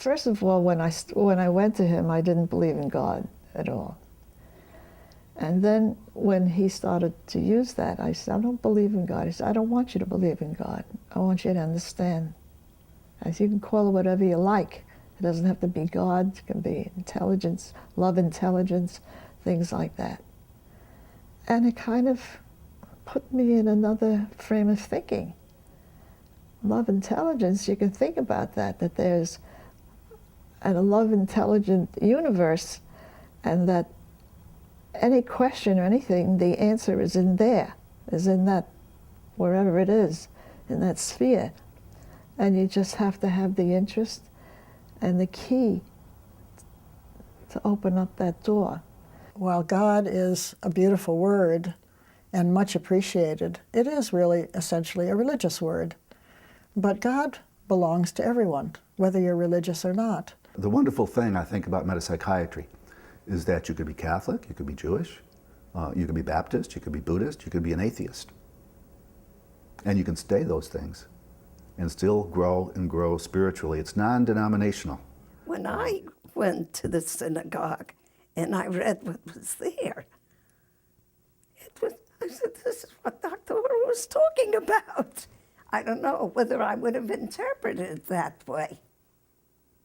First of all, when I went to him, I didn't believe in God at all. And then when he started to use that, I said, I don't believe in God. He said, I don't want you to believe in God. I want you to understand. I said, you can call it whatever you like. It doesn't have to be God. It can be intelligence, love intelligence, things like that. And it kind of put me in another frame of thinking. Love intelligence, you can think about that there's a love intelligent universe, and that any question or anything, the answer is in there, is in that, wherever it is, in that sphere. And you just have to have the interest and the key to open up that door. While God is a beautiful word and much appreciated, it is really essentially a religious word. But God belongs to everyone, whether you're religious or not. The wonderful thing, I think, about metapsychiatry is that you could be Catholic, you could be Jewish, you could be Baptist, you could be Buddhist, you could be an atheist. And you can stay those things and still grow and grow spiritually. It's non-denominational. When I went to the synagogue and I read what was there, I said, this is what Dr. Horror was talking about. I don't know whether I would have interpreted it that way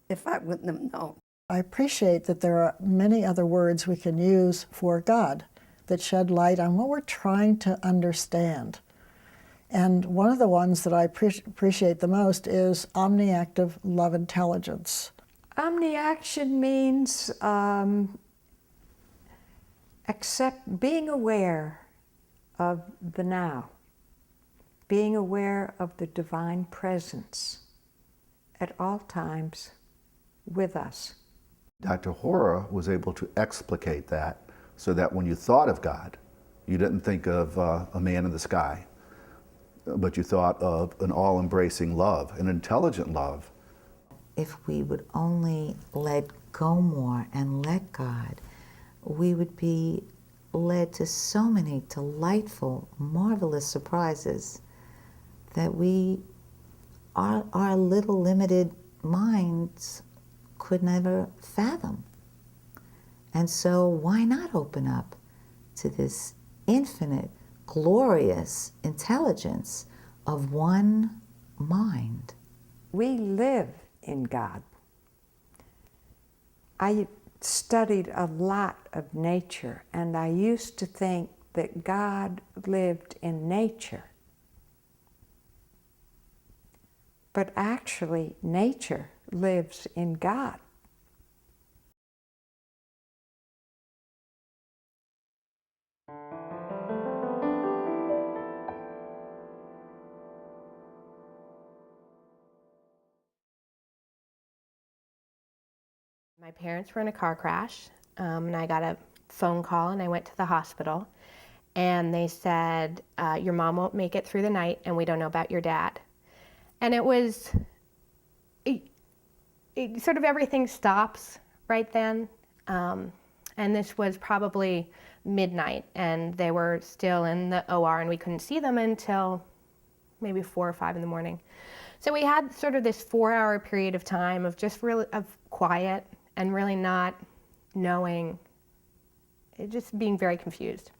if I wouldn't have known. I appreciate that there are many other words we can use for God that shed light on what we're trying to understand. And one of the ones that I appreciate the most is omniactive love intelligence. Omniaction means being aware of the now, being aware of the divine presence at all times with us. Dr. Horror was able to explicate that so that when you thought of God, you didn't think of a man in the sky, but you thought of an all-embracing love, an intelligent love. If we would only let go more and let God, we would be led to so many delightful, marvelous surprises that our little limited minds could never fathom. And so why not open up to this infinite, glorious intelligence of one mind? We live in God. I studied a lot of nature, and I used to think that God lived in nature. But actually, nature lives in God. My parents were in a car crash, and I got a phone call, and I went to the hospital, and they said, your mom won't make it through the night, and we don't know about your dad. And it was, sort of everything stops right then. And this was probably midnight, and they were still in the OR, and we couldn't see them until maybe 4 or 5 in the morning. So we had sort of this 4-hour period of time of just really of quiet and really not knowing, just being very confused.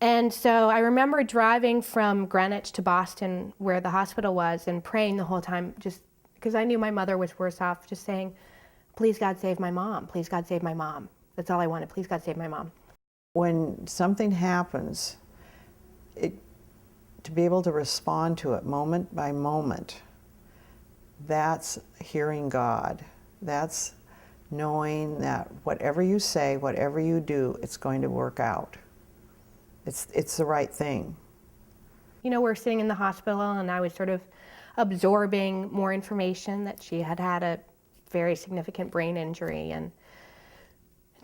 And so I remember driving from Greenwich to Boston, where the hospital was, and praying the whole time, just because I knew my mother was worse off, just saying, please God save my mom, please God save my mom. That's all I wanted, please God save my mom. When something happens, to be able to respond to it moment by moment, that's hearing God. That's knowing that whatever you say, whatever you do, it's going to work out. It's the right thing. You know, we're sitting in the hospital, and I was sort of absorbing more information that she had had a very significant brain injury. And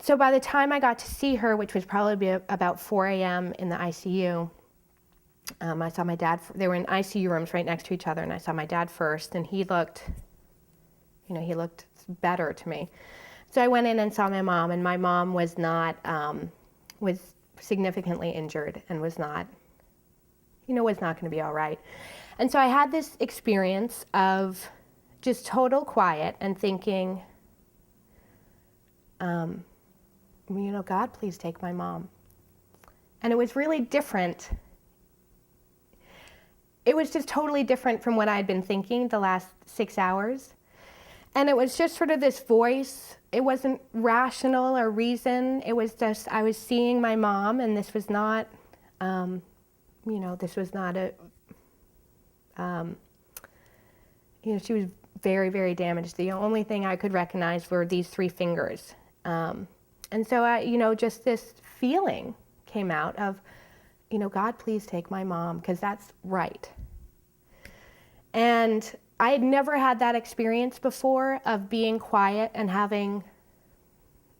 so by the time I got to see her, which was probably about 4 a.m. in the ICU, I saw my dad. They were in ICU rooms right next to each other, and I saw my dad first, and he looked better to me. So I went in and saw my mom, and my mom was not, was significantly injured and was not going to be all right. And so I had this experience of just total quiet and thinking, God, please take my mom. And it was really different. It was just totally different from what I had been thinking the last 6 hours. And it was just sort of this voice. It wasn't rational or reason. It was just, I was seeing my mom, and this was not, this was not a, she was very, very damaged. The only thing I could recognize were these 3 fingers. And so just this feeling came out of, God, please take my mom, because that's right. And I had never had that experience before of being quiet and having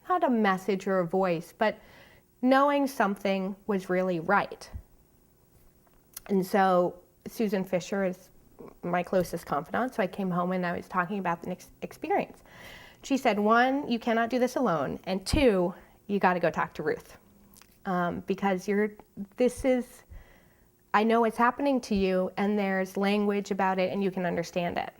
not a message or a voice, but knowing something was really right. And so Susan Fisher is my closest confidant, so I came home and I was talking about the experience. She said, 1, you cannot do this alone, and 2, you got to go talk to Ruth. Because I know it's happening to you, and there's language about it, and you can understand it.